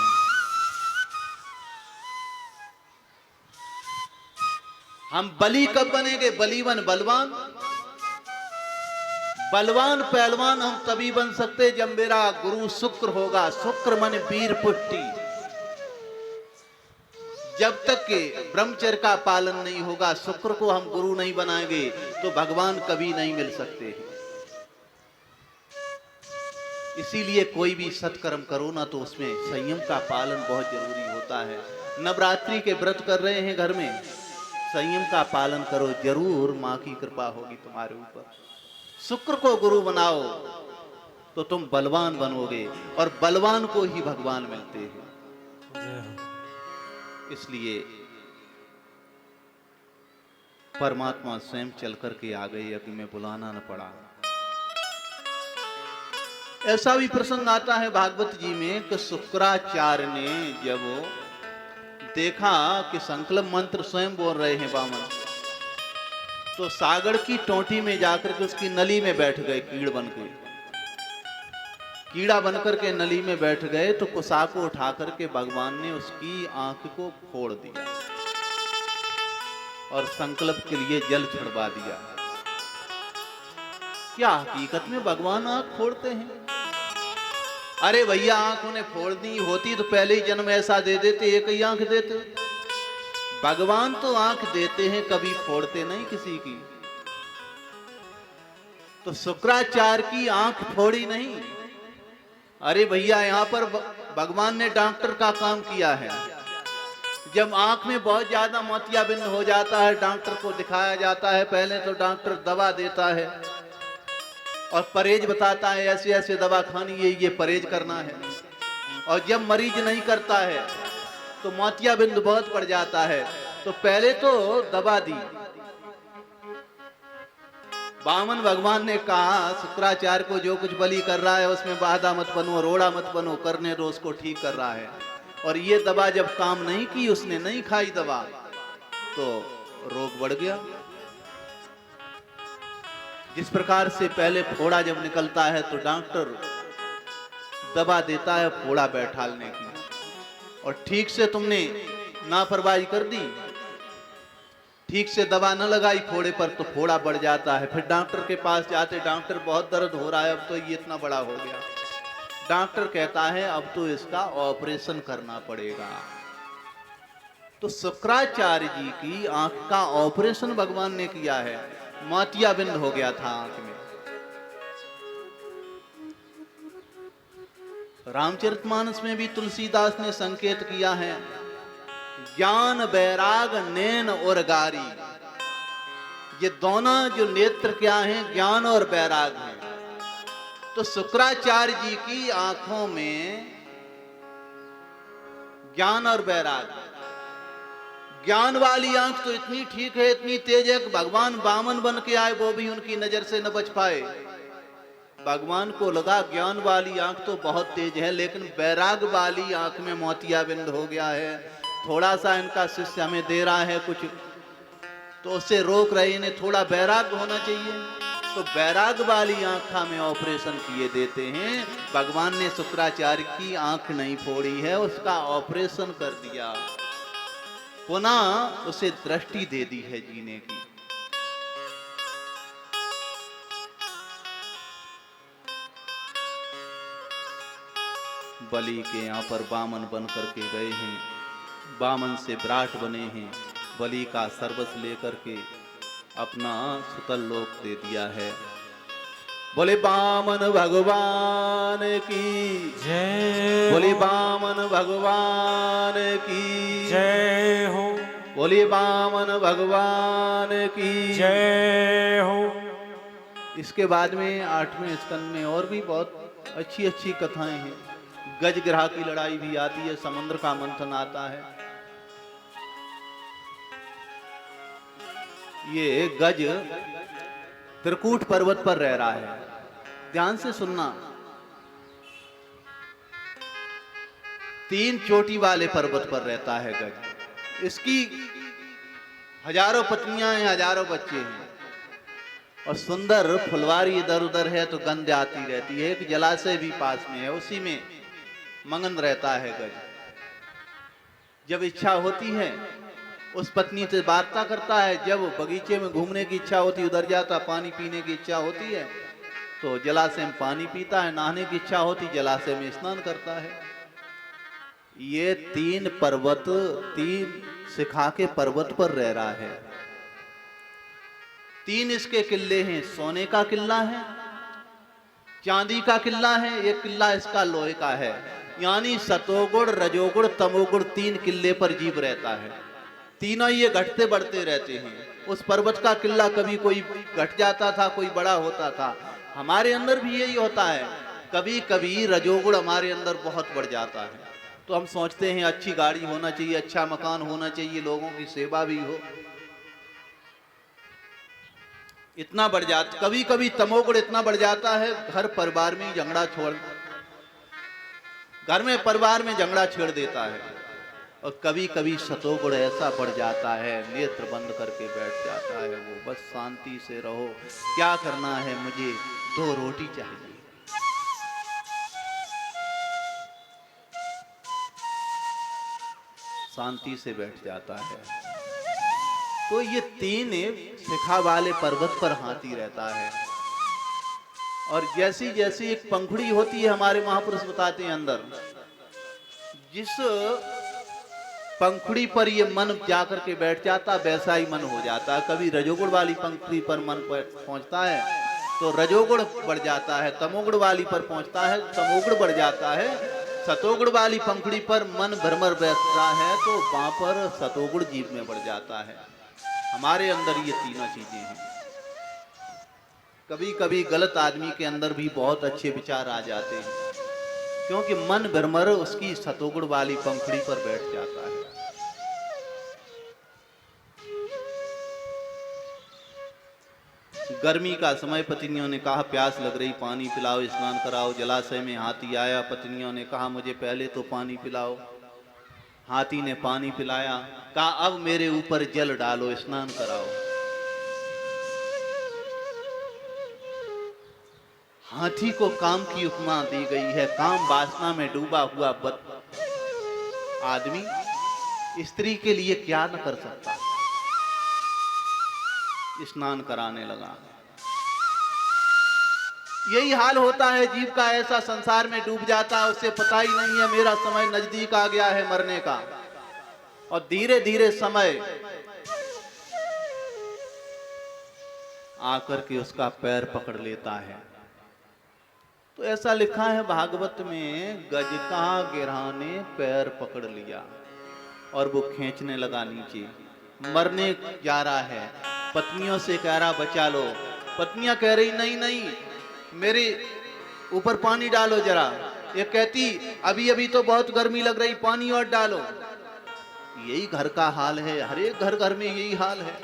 हम बलि कब बनेंगे? बलीवन बलवान, बलवान पहलवान हम तभी बन सकते जब मेरा गुरु शुक्र होगा। शुक्र मन वीर पुष्टि। जब तक के ब्रह्मचर्य का पालन नहीं होगा, शुक्र को हम गुरु नहीं बनाएंगे तो भगवान कभी नहीं मिल सकते हैं। इसीलिए कोई भी सत्कर्म करो ना तो उसमें संयम का पालन बहुत जरूरी होता है। नवरात्रि के व्रत कर रहे हैं घर में, संयम का पालन करो, जरूर मां की कृपा होगी तुम्हारे ऊपर। शुक्र को गुरु बनाओ तो तुम बलवान बनोगे, और बलवान को ही भगवान मिलते हैं। इसलिए परमात्मा स्वयं चल करके आ गए, अभी में बुलाना न पड़ा। ऐसा भी प्रसंग आता है भागवत जी में कि शुक्राचार्य ने जब देखा कि संकल्प मंत्र स्वयं बोल रहे हैं बामन, तो सागर की टोटी में जाकर के उसकी नली में बैठ गए, कीड़ बन के, कीड़ा बनकर के नली में बैठ गए। तो कुसा को उठा करके भगवान ने उसकी आंख को फोड़ दिया और संकल्प के लिए जल छिड़वा दिया। क्या हकीकत में भगवान आंख फोड़ते हैं? अरे भैया, आंख उन्हें फोड़ दी होती तो पहले ही जन्म ऐसा दे देते, एक ही आंख देते। भगवान तो आंख देते हैं, कभी फोड़ते नहीं किसी की। तो शुक्राचार्य की आंख फोड़ी नहीं। अरे भैया, यहां पर भगवान ने डॉक्टर का काम किया है। जब आंख में बहुत ज्यादा मोतियाबिंद हो जाता है, डॉक्टर को दिखाया जाता है। पहले तो डॉक्टर दवा देता है और परहेज बताता है, ऐसे ऐसे दवा खानी है, ये परहेज करना है। और जब मरीज नहीं करता है तो मोतियाबिंद बहुत बढ़ जाता है, तो पहले तो दवा दी। बामन भगवान ने कहा शुक्राचार्य को, जो कुछ बलि कर रहा है उसमें बाधा मत बनो, रोड़ा मत बनो, करने दो, उसको ठीक कर रहा है। और ये दवा जब काम नहीं की, उसने नहीं खाई दवा, तो रोग बढ़ गया। जिस प्रकार से पहले फोड़ा जब निकलता है तो डॉक्टर दवा देता है फोड़ा बैठालने की, और ठीक से तुमने लापरवाही कर दी, ठीक से दवा न लगाई फोड़े पर, तो फोड़ा बढ़ जाता है। फिर डॉक्टर के पास जाते, डॉक्टर बहुत दर्द हो रहा है, अब तो ये इतना बड़ा हो गया। डॉक्टर कहता है अब तो इसका ऑपरेशन करना पड़ेगा। तो शुक्राचार्य जी की आंख का ऑपरेशन भगवान ने किया है, मोतियाबिंद हो गया था आंख में। रामचरितमानस में भी तुलसीदास ने संकेत किया है, ज्ञान बैराग नैन और गारी। ये दोनों जो नेत्र क्या हैं? ज्ञान और बैराग हैं। तो शुक्राचार्य जी की आंखों में ज्ञान और वैराग्य, ज्ञान वाली आंख तो इतनी ठीक है, इतनी तेज है कि भगवान बामन बन के आए वो भी उनकी नजर से न बच पाए। भगवान को लगा ज्ञान वाली आंख तो बहुत तेज है, लेकिन वैराग वाली आंख में मोतियाबिंद हो गया है, थोड़ा सा इनका शिष्य हमें दे रहा है कुछ, तो उससे रोक रहे, इन्हें थोड़ा वैराग होना चाहिए। तो वैराग वाली आंखा में ऑपरेशन किए देते हैं। भगवान ने शुक्राचार्य की आंख नहीं फोड़ी है, उसका ऑपरेशन कर दिया, पुनः उसे दृष्टि दे दी है जीने की। बलि के यहाँ पर बामन बन करके गए हैं, बामन से विराट बने हैं, बलि का सर्वस्व लेकर के अपना सुतल लोक दे दिया है। बोले बामन भगवान की जय हो। बोले बामन भगवान की जय हो। बोले बामन भगवान की जय हो। इसके बाद में 8वें स्कंद में और भी बहुत अच्छी अच्छी कथाएं हैं। गजग्रह की लड़ाई भी आती है, समुद्र का मंथन आता है। ये गज त्रिकूट पर्वत पर रह रहा है, ध्यान से सुनना। 3 चोटी वाले पर्वत पर रहता है गज। इसकी हजारों पत्नियां हैं, हजारों बच्चे हैं, और सुंदर फुलवारी इधर उधर है तो गंध आती रहती है। एक जलाशय भी पास में है, उसी में मगन रहता है गज। जब इच्छा होती है उस पत्नी से वार्ता करता है, जब बगीचे में घूमने की इच्छा होती उधर जाता, पानी पीने की इच्छा होती है तो जलाशय में पानी पीता है, नहाने की इच्छा होती जलाशय में स्नान करता है। ये 3 पर्वत, 3 शिखा के पर्वत पर रह रहा है। 3 इसके किले हैं, सोने का किला है, चांदी का किला है, एक किला इसका लोहे का है। यानी सतोगुण, रजोगुण, तमोगुण 3 किले पर जीव रहता है। तीनों ये घटते बढ़ते रहते हैं। उस पर्वत का किला कभी कोई घट जाता था, कोई बड़ा होता था। हमारे अंदर भी यही होता है, कभी कभी रजोगुण हमारे अंदर बहुत बढ़ जाता है, तो हम सोचते हैं अच्छी गाड़ी होना चाहिए, अच्छा मकान होना चाहिए, लोगों की सेवा भी हो, इतना बढ़ जाता। कभी कभी तमोगुण इतना बढ़ जाता है, घर परिवार में झगड़ा छोड़, घर में परिवार में झगड़ा छेड़ देता है। और कभी कभी सतोगुण ऐसा बढ़ जाता है, नेत्र बंद करके बैठ जाता है वो, बस शांति से रहो, क्या करना है मुझे, 2 रोटी चाहिए। शांति से बैठ जाता है। तो ये 3 शिखा वाले पर्वत पर हाथी रहता है। और जैसी जैसी एक पंखुड़ी होती है, हमारे महापुरुष बताते हैं अंदर, जिस पंखुड़ी पर ये मन जाकर के बैठ जाता वैसा ही मन हो जाता है। कभी रजोगुण वाली पंखुड़ी पर मन पहुंचता है तो रजोगुण बढ़ जाता है, तमोगुण वाली पर पहुंचता है तमोगुण बढ़ जाता है, सतोगुण वाली पंखुड़ी पर मन भ्रमर बैठता है तो वहां पर सतोगुण जीव में बढ़ जाता है। हमारे अंदर ये तीनों चीजें हैं। कभी कभी गलत आदमी के अंदर भी बहुत अच्छे विचार आ जाते हैं, क्योंकि मन भ्रमर उसकी सतोगुण वाली पंखुड़ी पर बैठ जाता है। गर्मी का समय, पत्नियों ने कहा प्यास लग रही, पानी पिलाओ, स्नान कराओ। जलाशय में हाथी आया, पत्नियों ने कहा मुझे पहले तो पानी पिलाओ। हाथी ने पानी पिलाया, कहा अब मेरे ऊपर जल डालो, स्नान कराओ। हाथी को काम की उपमा दी गई है। काम वासना में डूबा हुआ आदमी स्त्री के लिए क्या न कर सकता। स्नान कराने लगा। यही हाल होता है जीव का, ऐसा संसार में डूब जाता है, उसे पता ही नहीं है मेरा समय नजदीक आ गया है मरने का। और धीरे धीरे समय आकर के उसका पैर पकड़ लेता है। तो ऐसा लिखा है भागवत में, गज का गिरहा ने पैर पकड़ लिया और वो खींचने लगा नीचे, मरने जा रहा है। पत्नियों से कह रहा बचा लो, पत्नियां कह रही नहीं नहीं, मेरी ऊपर पानी डालो जरा। ये कहती अभी अभी तो बहुत गर्मी लग रही, पानी और डालो। यही घर का हाल है, हर एक घर घर में यही हाल है।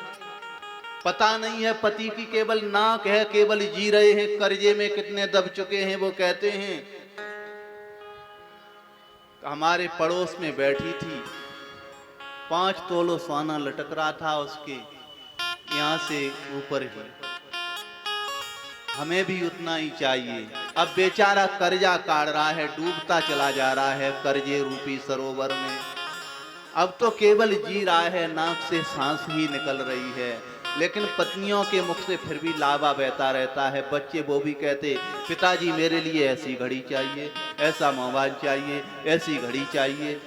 पता नहीं है पति की केवल नाक है, केवल जी रहे हैं, कर्जे में कितने दब चुके हैं। वो कहते हैं हमारे पड़ोस में बैठी थी, 5 तोलो सोना लटक रहा था उसके यहाँ से ऊपर ही, हमें भी उतना ही चाहिए। अब बेचारा कर्जा काट रहा है, डूबता चला जा रहा है कर्जे रूपी सरोवर में। अब तो केवल जी रहा है, नाक से सांस ही निकल रही है, लेकिन पत्नियों के मुख से फिर भी लावा बहता रहता है। बच्चे वो भी कहते पिताजी मेरे लिए ऐसी घड़ी चाहिए, ऐसा मोबाइल चाहिए, ऐसी घड़ी चाहिए,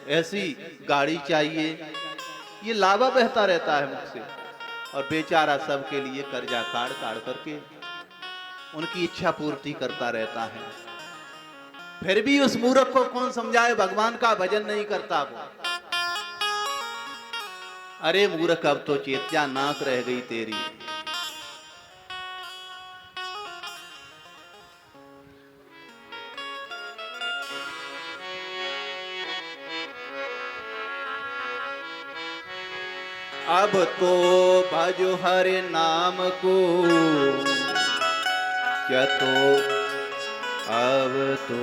ऐसी गाड़ी चाहिए। ये लावा बहता रहता है मुख से, और बेचारा सबके लिए कर्जा काट काट करके उनकी इच्छा पूर्ति करता रहता है। फिर भी उस मूर्ख को कौन समझाए, भगवान का भजन नहीं करता वो। अरे मूर्ख, अब तो चेत्या नाक रह गई तेरी। अब तो भजो हरे नाम को, क्या तो अब तो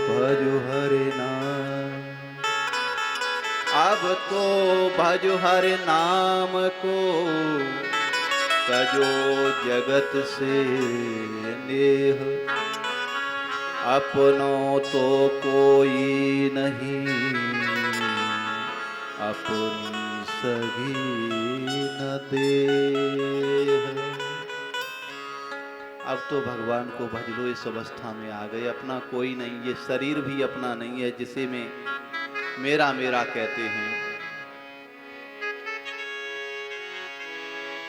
भजो हरे नाम, अब तो भजो हरे नाम को, तजो जगत से नेह, अपनों तो कोई नहीं, अपनी सभी न देह। अब तो भगवान को भज लो, इस अवस्था में आ गए। अपना कोई नहीं, ये शरीर भी अपना नहीं है जिसे में मेरा मेरा कहते हैं।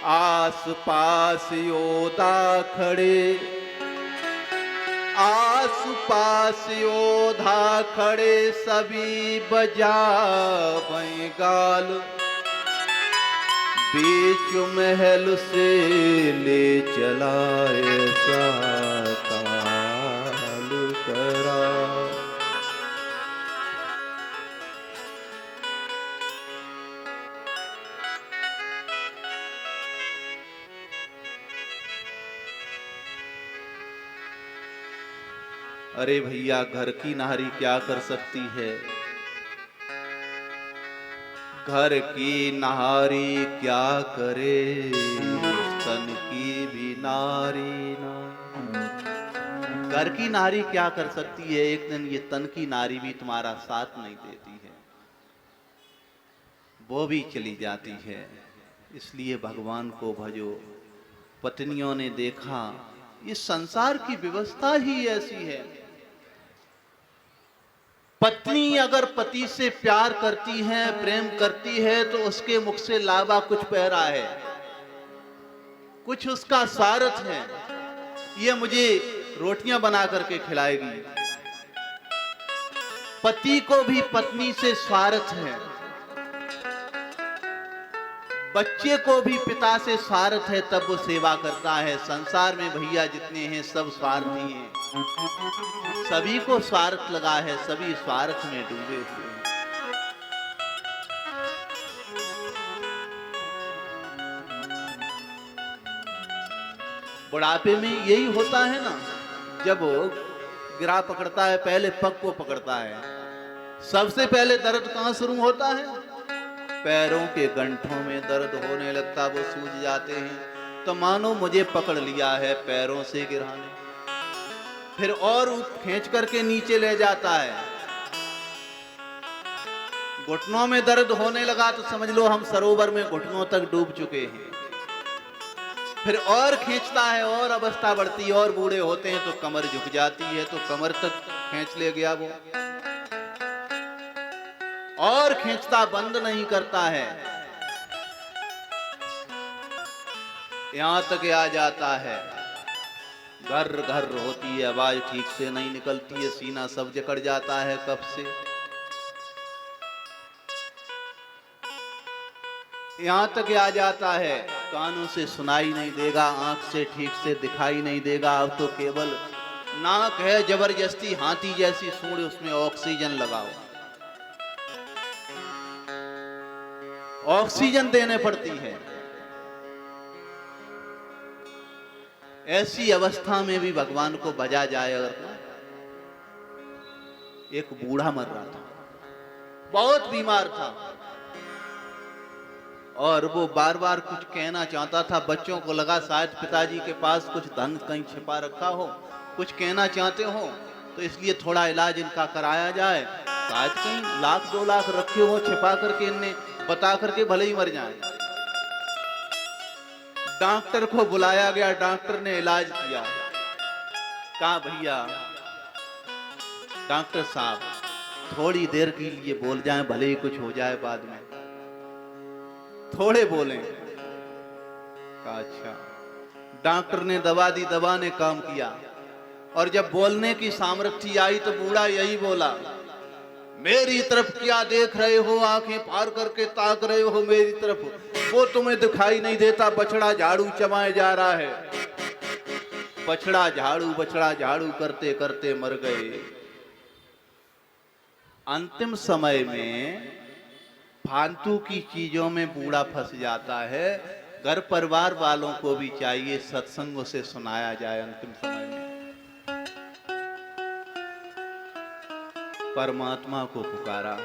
आस पास योद्धा खड़े, आस पास योद्धा खड़े, सभी बजावें गाल, बीच महल से ले चला ऐसा काल करा। अरे भैया, घर की नारी क्या कर सकती है? घर की नारी क्या करे, तन की भी नारी ना। घर की नारी क्या कर सकती है? एक दिन ये तन की नारी भी तुम्हारा साथ नहीं देती है, वो भी चली जाती है। इसलिए भगवान को भजो। पत्नियों ने देखा इस संसार की व्यवस्था ही ऐसी है। पत्नी अगर पति से प्यार करती है, प्रेम करती है, तो उसके मुख से लावा कुछ बह रहा है, कुछ उसका स्वार्थ है। ये मुझे रोटियां बना करके खिलाएगी। पति को भी पत्नी से स्वार्थ है, बच्चे को भी पिता से स्वार्थ है, तब वो सेवा करता है। संसार में भैया जितने हैं सब स्वार्थी हैं, सभी को स्वार्थ लगा है, सभी स्वार्थ में डूबे हुए हैं। बुढ़ापे में यही होता है ना, जब वो गिरा पकड़ता है, पहले पग को पकड़ता है। सबसे पहले दर्द कहां शुरू होता है? पैरों के गंठों में दर्द होने लगता, वो सूज जाते हैं, तो मानो मुझे पकड़ लिया है पैरों से गिराने। फिर और खींच करके नीचे ले जाता है। घुटनों में दर्द होने लगा तो समझ लो हम सरोवर में घुटनों तक डूब चुके हैं। फिर और खींचता है, और अवस्था बढ़ती है, और बूढ़े होते हैं तो कमर झुक जाती है, तो कमर तक खींच ले गया वो, और खींचता बंद नहीं करता है। यहां तक आ जाता है, घर घर होती है, आवाज ठीक से नहीं निकलती है, सीना सब जकड़ जाता है कब से। यहां तक आ जाता है, कानों से सुनाई नहीं देगा, आंख से ठीक से दिखाई नहीं देगा। अब तो केवल नाक है जबरदस्ती हाथी जैसी सूंड, उसमें ऑक्सीजन लगाओ, ऑक्सीजन देने पड़ती है। ऐसी अवस्था में भी भगवान को बजा जाए। अगर एक बूढ़ा मर रहा था, बहुत बीमार था, और वो बार बार कुछ कहना चाहता था। बच्चों को लगा शायद पिताजी के पास कुछ धन कहीं छिपा रखा हो, कुछ कहना चाहते हो, तो इसलिए थोड़ा इलाज इनका कराया जाए। शायद कहीं 1,00,000 2 लाख रखे हो छिपा करके, इन्हें बता करके भले ही मर जाए। डॉक्टर को बुलाया गया, डॉक्टर ने इलाज किया। कहा भैया डॉक्टर साहब थोड़ी देर के लिए बोल जाएं, भले ही कुछ हो जाए बाद में, थोड़े बोलें। कहा अच्छा। डॉक्टर ने दवा दी, दवा ने काम किया, और जब बोलने की सामर्थ्य आई तो बूढ़ा यही बोला, मेरी तरफ क्या देख रहे हो, आंखें फाड़ करके ताक रहे हो मेरी तरफ, वो तुम्हें दिखाई नहीं देता, बछड़ा झाड़ू चबाए जा रहा है। बछड़ा झाड़ू करते करते मर गए। अंतिम समय में फालतू की चीजों में बूढ़ा फंस जाता है। घर परिवार वालों को भी चाहिए सत्संग से सुनाया जाए। अंतिम समय में परमात्मा को पुकारा,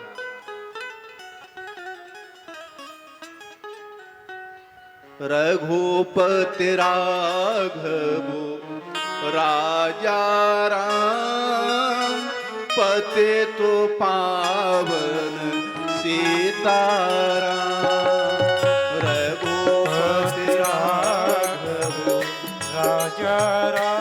रघुपति राघव राजा राम, पतित पावन सीताराम। रघुपति राघव राजा राम,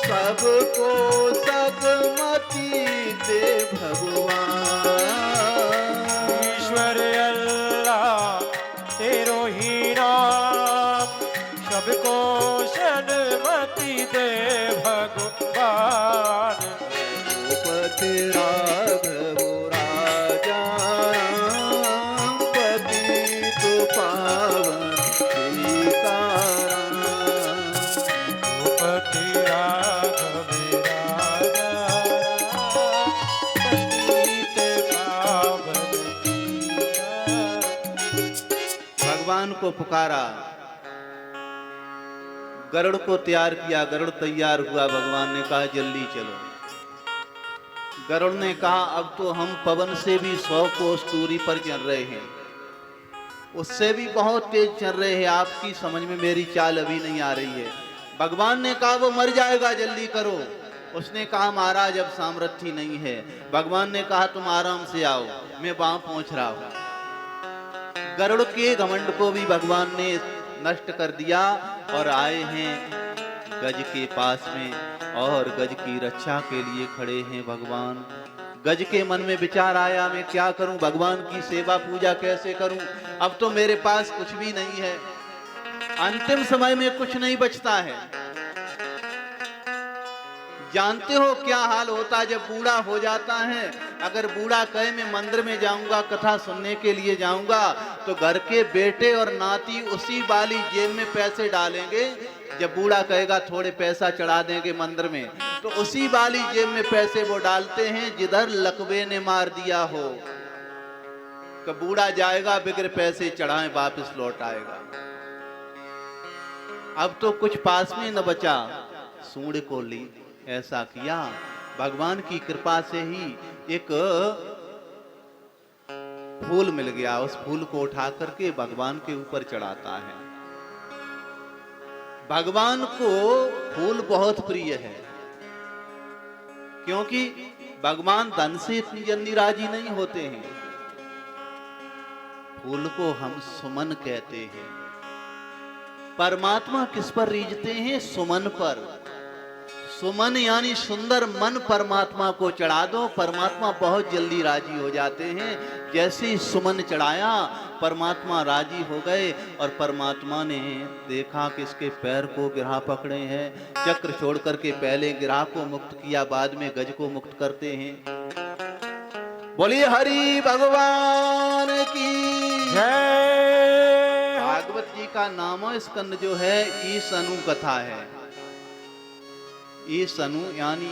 सबको सदमति दे भगवान। ईश्वर अल्लाह तेरो ही नाम, सबको सदमति दे भगवान। रघुपति राघव राजा राम, पतित पावन सीताराम। रघुपति राघव राजा राम, पतित पावन सीताराम। भगवान को पुकारा, गरुड़ को तैयार किया, गरुड़ तैयार हुआ। भगवान ने कहा जल्दी चलो। गरुड़ ने कहा अब तो हम पवन से भी 100 कोस दूरी पर चल रहे हैं, उससे भी बहुत तेज चल रहे हैं, आपकी समझ में मेरी चाल अभी नहीं आ रही है। भगवान ने कहा वो मर जाएगा, जल्दी करो। उसने कहा महाराज अब सामर्थ्य नहीं है। भगवान ने कहा तुम आराम से आओ, मैं वहां पहुंच रहा हूं। गरुड़ के घमंड को भी भगवान ने नष्ट कर दिया और आए हैं गज के पास में, और गज की रक्षा के लिए खड़े हैं भगवान। गज के मन में विचार आया मैं क्या करूं, भगवान की सेवा पूजा कैसे करूं, अब तो मेरे पास कुछ भी नहीं है। अंतिम समय में कुछ नहीं बचता है। जानते हो क्या हाल होता है जब बूढ़ा हो जाता है। अगर बूढ़ा कहे मैं मंदिर में जाऊंगा, कथा सुनने के लिए जाऊंगा, तो घर के बेटे और नाती उसी वाली जेब में पैसे डालेंगे। जब बूढ़ा कहेगा थोड़े पैसा चढ़ा देंगे मंदिर में, तो उसी वाली जेब में पैसे वो डालते हैं जिधर लकवे ने मार दिया हो। कि बूढ़ा जाएगा बिगर पैसे चढ़ाए वापस लौट आएगा। अब तो कुछ पास में न बचा, सूंड को ली, ऐसा किया भगवान की कृपा से ही एक फूल मिल गया। उस फूल को उठा करके भगवान के ऊपर चढ़ाता है। भगवान को फूल बहुत प्रिय है, क्योंकि भगवान धन से इतनी जल्दी राजी नहीं होते हैं। फूल को हम सुमन कहते हैं। परमात्मा किस पर रीझते हैं? सुमन पर। सुमन यानी सुंदर मन परमात्मा को चढ़ा दो, परमात्मा बहुत जल्दी राजी हो जाते हैं। जैसे ही सुमन चढ़ाया, परमात्मा राजी हो गए और परमात्मा ने देखा कि इसके पैर को गिरहा पकड़े हैं। चक्र छोड़ करके पहले गिरहा को मुक्त किया, बाद में गज को मुक्त करते हैं। बोलिए हरि भगवान की जय। भागवत जी का नामो स्कंद जो है ईश अनु कथा है। ईश अनु यानी